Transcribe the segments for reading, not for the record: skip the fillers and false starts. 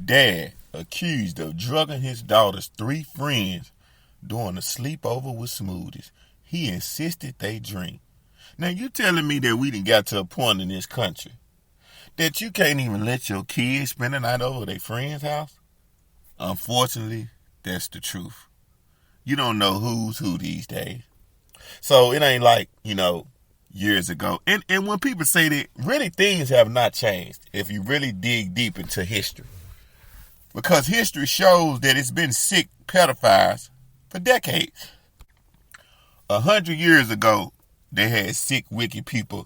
Dad accused of drugging his daughter's 3 friends during a sleepover with smoothies. He insisted they drink. Now you telling me that we done got to a point in this country that you can't even let your kids spend the night over at their friend's house? Unfortunately, that's the truth. You don't know who's who these days. So it ain't like, years ago. And when people say that, really things have not changed if you really dig deep into history. Because history shows that it's been sick pedophiles for decades. 100 years ago, they had sick, wicked people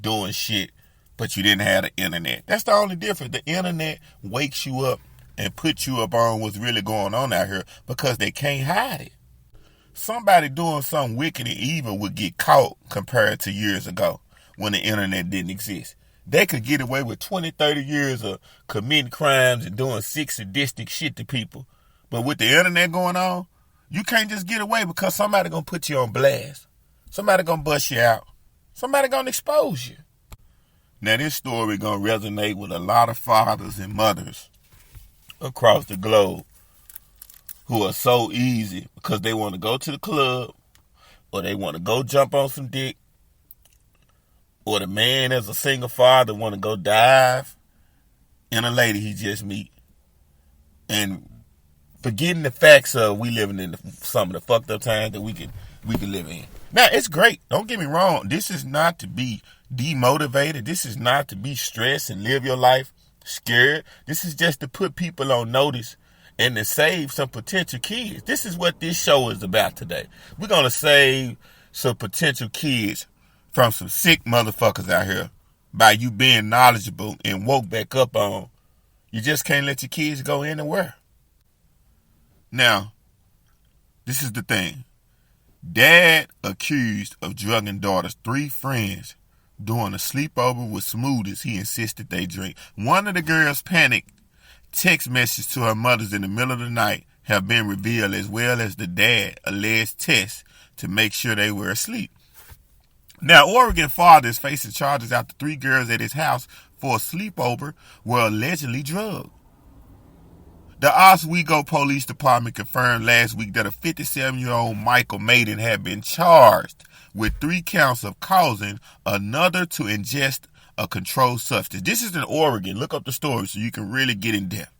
doing shit, but you didn't have the internet. That's the only difference. The internet wakes you up and puts you up on what's really going on out here because they can't hide it. Somebody doing something wicked and evil would get caught compared to years ago when the internet didn't exist. They could get away with 20, 30 years of committing crimes and doing sick, sadistic shit to people. But with the internet going on, you can't just get away because somebody gonna put you on blast. Somebody gonna bust you out. Somebody gonna expose you. Now this story gonna resonate with a lot of fathers and mothers across the globe who are so easy because they want to go to the club or they want to go jump on some dick, or the man as a single father want to go dive in a lady he just meet, and forgetting the facts of we living in some of the fucked up times that we can live in. Now it's great. Don't get me wrong. This is not to be demotivated. This is not to be stressed and live your life scared. This is just to put people on notice and to save some potential kids. This is what this show is about today. We're gonna save some potential kids from some sick motherfuckers out here by you being knowledgeable and woke back up on. You just can't let your kids go anywhere. Now, this is the thing. Dad accused of drugging daughter's 3 friends during a sleepover with smoothies he insisted they drink. One of the girls' panicked text messages to her mothers in the middle of the night have been revealed, as well as the dad alleged tests to make sure they were asleep. Now, Oregon father is facing charges after 3 girls at his house for a sleepover were allegedly drugged. The Oswego Police Department confirmed last week that a 57-year-old Michael Maiden had been charged with 3 counts of causing another to ingest a controlled substance. This is in Oregon. Look up the story so you can really get in depth.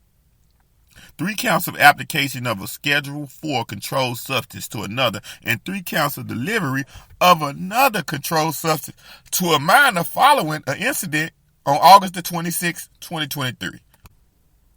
3 counts of application of a Schedule 4 controlled substance to another, and 3 counts of delivery of another controlled substance to a minor following an incident on August the 26th, 2023.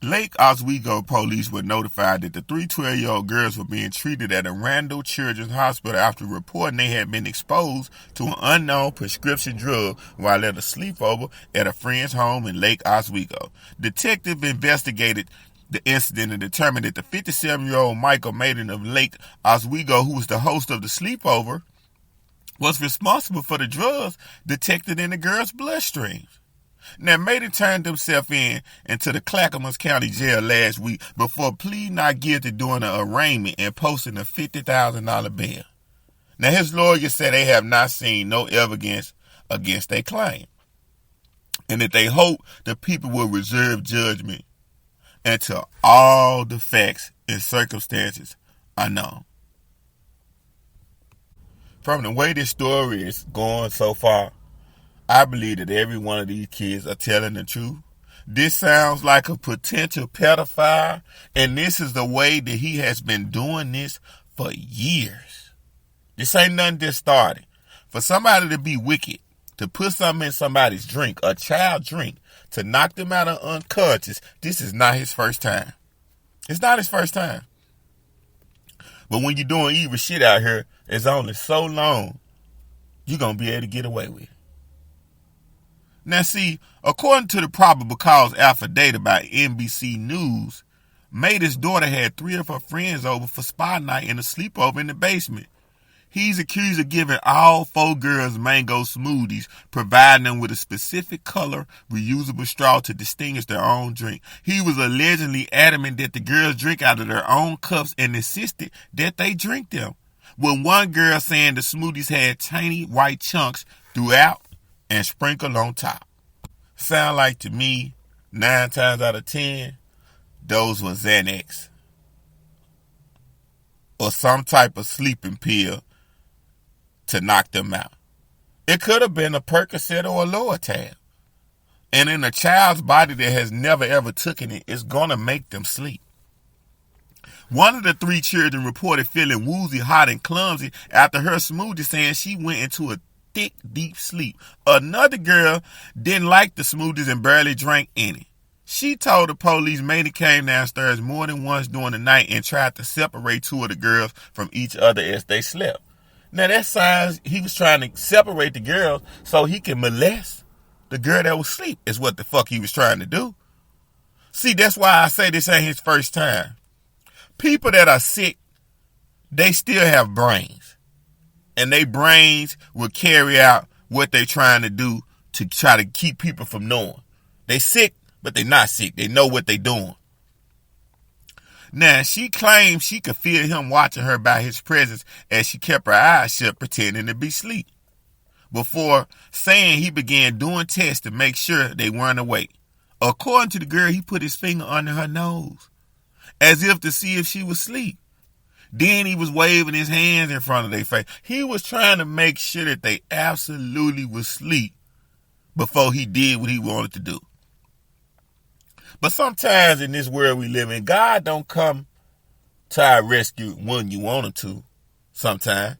Lake Oswego police were notified that the 3 12-year-old girls were being treated at a Randall Children's Hospital after reporting they had been exposed to an unknown prescription drug while at a sleepover at a friend's home in Lake Oswego. Detective investigated the incident and determined that the 57-year-old Michael Maiden of Lake Oswego, who was the host of the sleepover, was responsible for the drugs detected in the girls' bloodstreams. Now, Maiden turned himself into the Clackamas County Jail last week before pleading not guilty during an arraignment and posting a $50,000 bail. Now, his lawyers said they have not seen no evidence against their claim, and that they hope the people will reserve judgment until all the facts and circumstances are known. From the way this story is going so far, I believe that every one of these kids are telling the truth. This sounds like a potential pedophile, and this is the way that he has been doing this for years. This ain't nothing just started. For somebody to be wicked, to put something in somebody's drink, a child drink, to knock them out of unconscious, this is not his first time. It's not his first time. But when you're doing evil shit out here, it's only so long you're going to be able to get away with it. Now see, according to the probable cause affidavit by NBC News, Maida's daughter had 3 of her friends over for spa night and a sleepover in the basement. He's accused of giving all 4 girls mango smoothies, providing them with a specific color, reusable straw to distinguish their own drink. He was allegedly adamant that the girls drink out of their own cups and insisted that they drink them, with one girl saying the smoothies had tiny white chunks throughout and sprinkled on top. Sound like to me, 9 times out of 10, those were Xanax or some type of sleeping pill to knock them out. It could have been a Percocet or a Loratab. And in a child's body that has never ever taken it, it's going to make them sleep. One of the 3 children reported feeling woozy, hot, and clumsy after her smoothie, saying she went into a thick, deep sleep. Another girl didn't like the smoothies and barely drank any. She told the police Manny came downstairs more than once during the night and tried to separate 2 of the girls from each other as they slept. Now that signs he was trying to separate the girls so he can molest the girl that was asleep, is what the fuck he was trying to do. See, that's why I say this ain't his first time. People that are sick, they still have brains. And they brains will carry out what they're trying to do to try to keep people from knowing. They sick, but they not sick. They know what they doing. Now, she claimed she could feel him watching her by his presence as she kept her eyes shut, pretending to be asleep. Before saying he began doing tests to make sure they weren't awake. According to the girl, he put his finger under her nose, as if to see if she was asleep. Then he was waving his hands in front of their face. He was trying to make sure that they absolutely was asleep before he did what he wanted to do. But sometimes in this world we live in, God don't come to our rescue when you want him to, sometimes,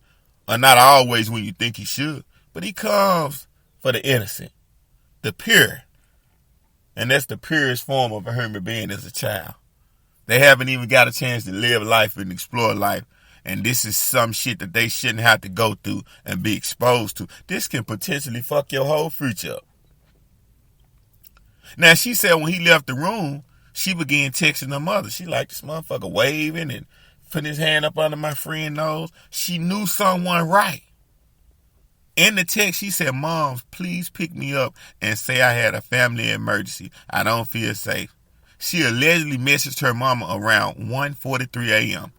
or not always when you think he should, but he comes for the innocent, the pure, and that's the purest form of a human being as a child. They haven't even got a chance to live life and explore life, and this is some shit that they shouldn't have to go through and be exposed to. This can potentially fuck your whole future up. Now, she said when he left the room, she began texting her mother. She like, this motherfucker waving and putting his hand up under my friend's nose. She knew someone right. In the text, she said, Moms, please pick me up and say I had a family emergency. I don't feel safe. She allegedly messaged her mama around 1:43 a.m.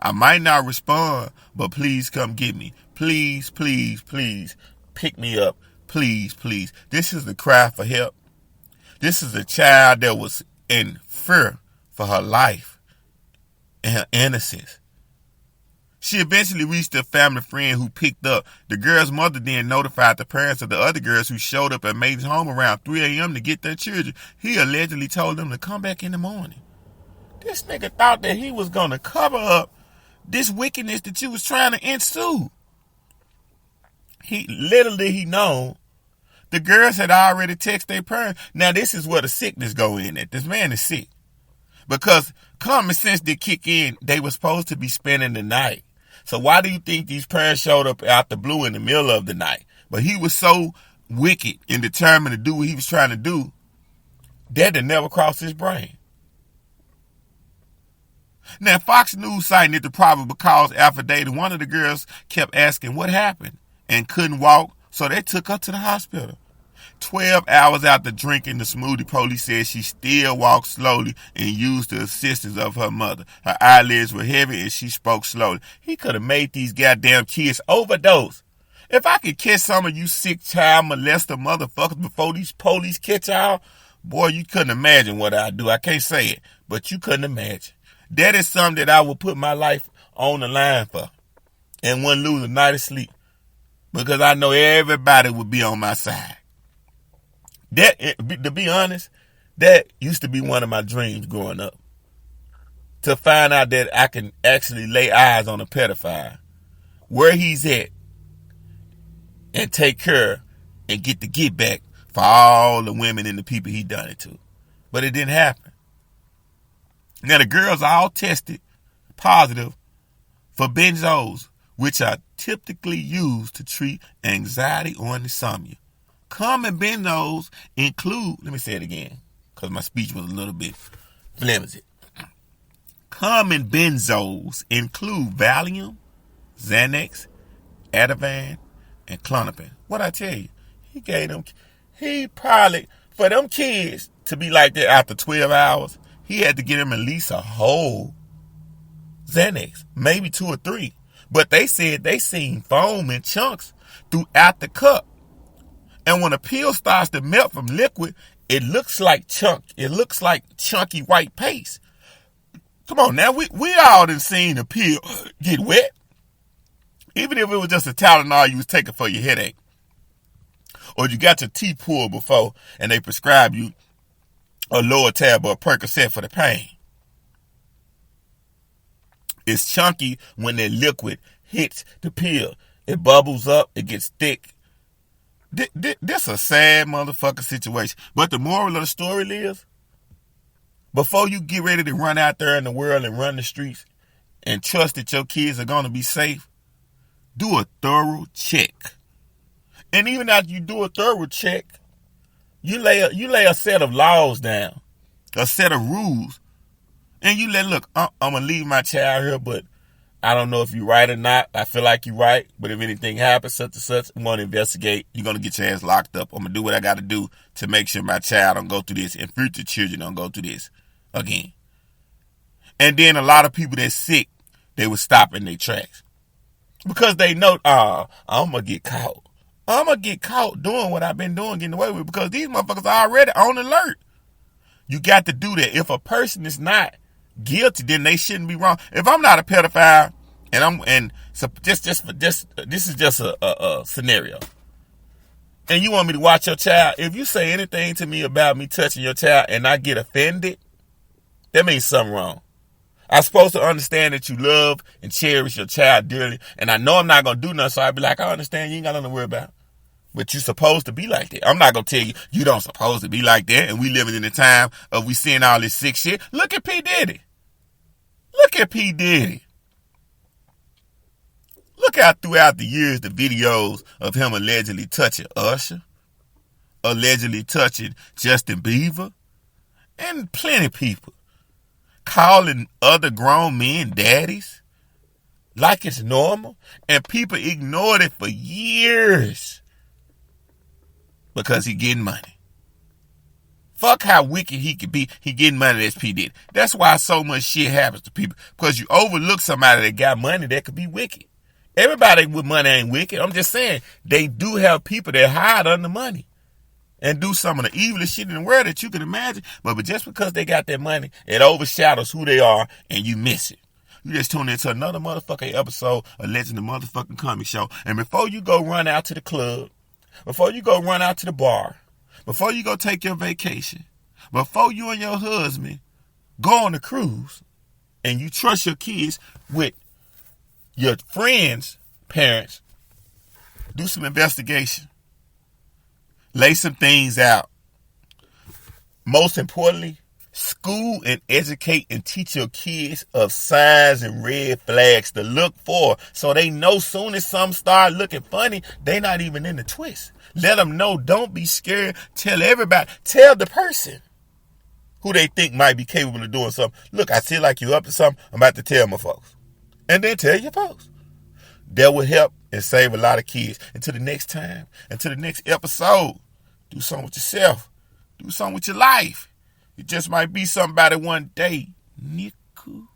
I might not respond, but please come get me. Please, please, please pick me up. Please, please. This is the cry for help. This is a child that was in fear for her life and her innocence. She eventually reached a family friend who picked up. The girl's mother then notified the parents of the other girls who showed up at May's home around 3 a.m. to get their children. He allegedly told them to come back in the morning. This nigga thought that he was going to cover up this wickedness that you was trying to ensue. He known the girls had already texted their parents. Now this is where the sickness go in at. This man is sick. Because common sense did kick in. They were supposed to be spending the night. So why do you think these parents showed up out the blue in the middle of the night? But he was so wicked and determined to do what he was trying to do, that had never crossed his brain. Now, Fox News cited the probable cause affidavit. One of the girls kept asking what happened and couldn't walk, so they took her to the hospital. 12 hours after drinking the smoothie, police said she still walked slowly and used the assistance of her mother. Her eyelids were heavy and she spoke slowly. He could have made these goddamn kids overdose. If I could catch some of you sick child molester motherfuckers before these police catch y'all, boy, you couldn't imagine what I'd do. I can't say it, but you couldn't imagine. That is something that I would put my life on the line for and wouldn't lose a night of sleep because I know everybody would be on my side. That, to be honest, that used to be one of my dreams growing up. To find out that I can actually lay eyes on a pedophile, where he's at, and take care and get the get back for all the women and the people he done it to. But it didn't happen. Now the girls are all tested positive for benzos, which are typically used to treat anxiety or insomnia. Common benzos include, let me say it again, because my speech was a little bit flimsy. Common benzos include Valium, Xanax, Ativan, and Clonopin. What I tell you, he probably, for them kids to be like that after 12 hours, he had to get them at least a whole Xanax, maybe 2 or 3. But they said they seen foam and chunks throughout the cup. And when a pill starts to melt from liquid, it looks like chunky white paste. Come on now, we all done seen a pill get wet. Even if it was just a Tylenol you was taking for your headache. Or you got your teeth pulled before and they prescribe you a lower tab or a Percocet for the pain. It's chunky when that liquid hits the pill. It bubbles up, it gets thick. This a sad motherfucking situation. But the moral of the story is, before you get ready to run out there in the world and run the streets and trust that your kids are going to be safe, do a thorough check. And even after you do a thorough check, you lay a set of laws down, a set of rules. And you look, I'm going to leave my child here, but I don't know if you're right or not. I feel like you're right. But if anything happens, such and such, I'm going to investigate. You're going to get your ass locked up. I'm going to do what I got to do to make sure my child don't go through this and future children don't go through this again. And then a lot of people that's sick, they would stop in their tracks. Because they know, I'm going to get caught. I'm going to get caught doing what I've been doing, getting away with, because these motherfuckers are already on alert. You got to do that. If a person is not guilty, then they shouldn't be wrong. If I'm not a pedophile, so this is just a scenario, and you want me to watch your child, if you say anything to me about me touching your child and I get offended, that means something wrong. I'm supposed to understand that you love and cherish your child dearly, and I know I'm not going to do nothing, so I'd be like, I understand, you ain't got nothing to worry about. But you supposed to be like that. I'm not going to tell you, you don't supposed to be like that, and we living in the time of we seeing all this sick shit. Look at P. Diddy. Look at P. Diddy. Look out throughout the years the videos of him allegedly touching Usher, allegedly touching Justin Bieber, and plenty of people. Calling other grown men daddies like it's normal, and people ignored it for years because he getting money. Fuck how wicked he could be. He getting money, that's P. Diddy. That's why so much shit happens to people, because you overlook somebody that got money that could be wicked. Everybody with money ain't wicked. I'm just saying, they do have people that hide under money and do some of the evilest shit in the world that you can imagine. But just because they got that money, it overshadows who they are, and you miss it. You just tune into another motherfucking episode of Legend of Motherfucking Comic Show. And before you go run out to the club, before you go run out to the bar, before you go take your vacation, before you and your husband go on a cruise, and you trust your kids with your friends' parents, do some investigation. Lay some things out. Most importantly, school and educate and teach your kids of signs and red flags to look for, so they know soon as some start looking funny, they not even in the twist. Let them know. Don't be scared. Tell everybody. Tell the person who they think might be capable of doing something. Look, I feel like you up to something. I'm about to tell my folks. And then tell your folks. That will help and save a lot of kids. Until the next time, until the next episode, do something with yourself. Do something with your life. It just might be somebody one day. Niku.